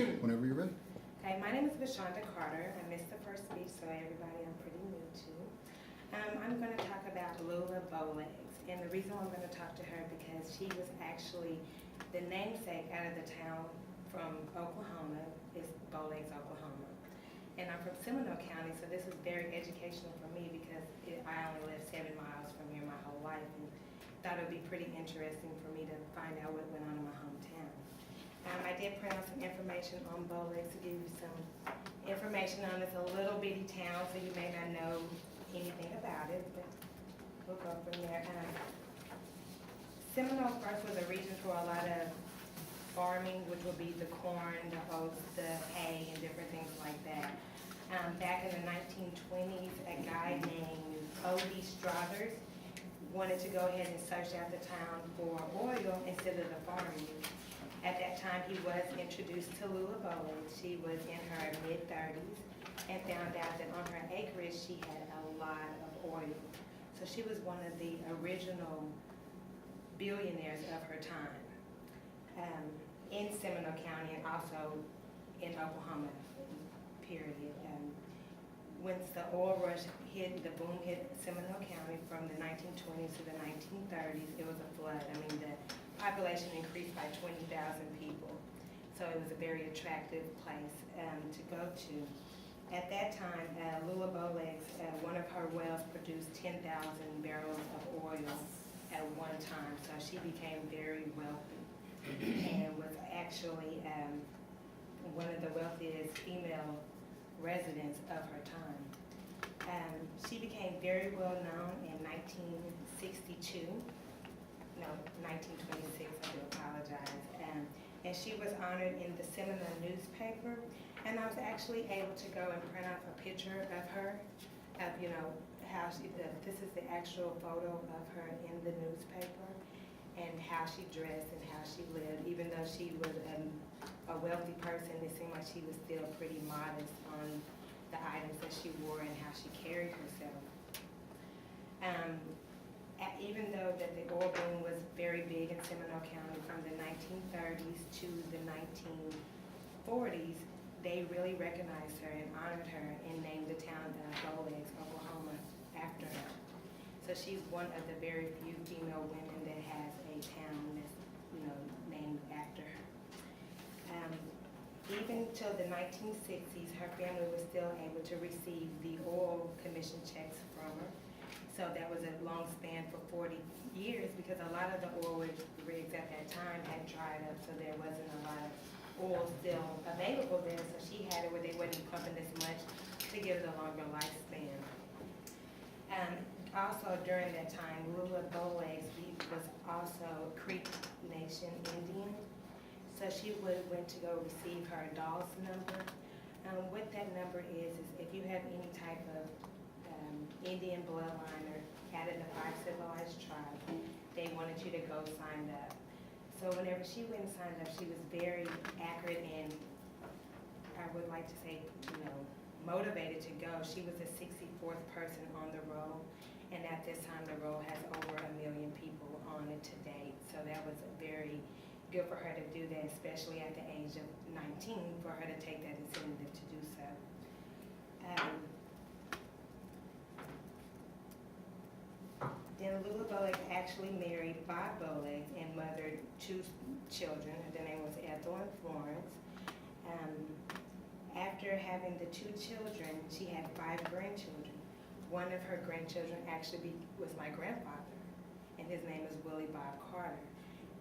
Whenever you're ready. Okay, my name is Vashonda Carter. I missed the first speech, so everybody I'm pretty new to. I'm going to talk about Lula Bowlegs, and the reason why I'm going to talk to her because she was actually the namesake out of the town from Oklahoma, is Bowlegs, Oklahoma. And I'm from Seminole County, so this is very educational for me because I only lived 7 miles from here my whole life, and thought it would be pretty interesting for me to find out what went on in my hometown. I did print out some information on Bowlegs to give you some information on this. A little bitty town, so you may not know anything about it, but we'll go from there. Seminole first was a region for a lot of farming, which would be the corn, the oats, the hay, and different things like that. Back in the 1920s, a guy named O.D. Strothers wanted to go ahead and search out the town for oil instead of the farming. At that time, he was introduced to Lula Bowlegs. She was in her mid-30s and found out that on her acreage, she had a lot of oil. So she was one of the original billionaires of her time in Seminole County and also in Oklahoma, period. Once the oil rush hit, the boom hit Seminole County from the 1920s to the 1930s, it was a flood. I mean, the population increased by 20,000 people. So it was a very attractive place to go to. At that time, Lula Bowlegs, one of her wells produced 10,000 barrels of oil at one time. So she became very wealthy and was actually one of the wealthiest female residents of her time. She became very well known in 1962. No, 1926, I do apologize. And she was honored in the Seminole newspaper. And I was actually able to go and print off a picture of her, of, you know, how she, this is the actual photo of her in the newspaper, and how she dressed and how she lived. Even though she was a wealthy person, it seemed like she was still pretty modest on the items that she wore and how she carried herself. Even though that the oil boom was very big in Seminole County from the 1930s to the 1940s, they really recognized her and honored her and named the town of Bowlegs, Oklahoma, after her. So she's one of the very few female women that has a town that's, you know, named after her. Even till the 1960s, her family was still able to receive the oil commission checks from her. So that was a long span for 40 years because a lot of the oil rigs at that time had dried up, so there wasn't a lot of oil still available there. So she had it where they wasn't pumping as much to give it a longer lifespan. Also during that time, Lula Bowlegs was also Creek Nation Indian. So she went to go receive her Dawes number. What that number is if you have any type of Indian bloodline or had in the 5 civilized tribes, they wanted you to go sign up. So whenever she went and signed up, she was very accurate and, I would like to say, you know, motivated to go. She was the 64th person on the roll, and at this time the roll has over 1 million people on it to date. So that was very good for her to do that, especially at the age of 19, for her to take that initiative to do so. Then Lula Bowlegs actually married Bob Bowlegs and mothered 2 children. Their name was Ethel and Florence. After having the 2 children, she had 5 grandchildren. One of her grandchildren actually was my grandfather, and his name is Willie Bob Carter.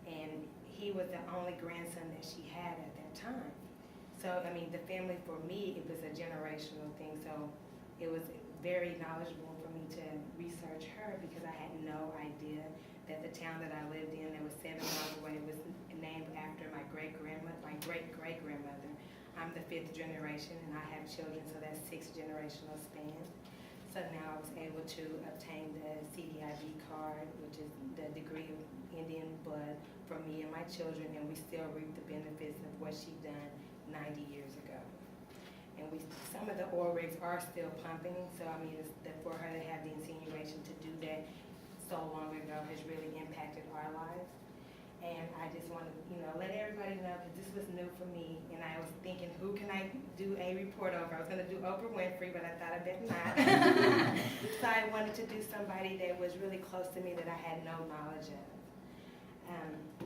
And he was the only grandson that she had at that time. So, I mean, the family for me, it was a generational thing. So it was very knowledgeable for me to research her because I had no idea that the town that I lived in that was 7 miles away was named after my great-great-grandmother. I'm the 5th generation and I have children, so that's 6 generational span. So now I was able to obtain the CDIB card, which is the degree of Indian blood, for me and my children, and we still reap the benefits of what she done 90 years ago. And some of the oil rigs are still pumping, so I mean, for her to have the insinuation to do that so long ago has really impacted our lives. And I just wanted to, let everybody know, because this was new for me, and I was thinking, who can I do a report over? I was gonna do Oprah Winfrey, but I thought I better not. So I wanted to do somebody that was really close to me that I had no knowledge of.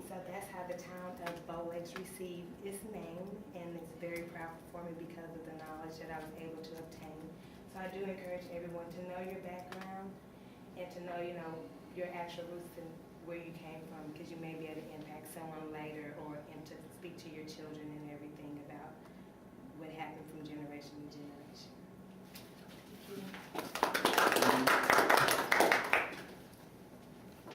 So that's how the town of Bow Lakes received its name, and it's very proud for me because of the knowledge that I was able to obtain. So I do encourage everyone to know your background and to know, your actual roots and where you came from, because you may be able to impact someone later, and to speak to your children and everything about what happened from generation to generation. Thank you.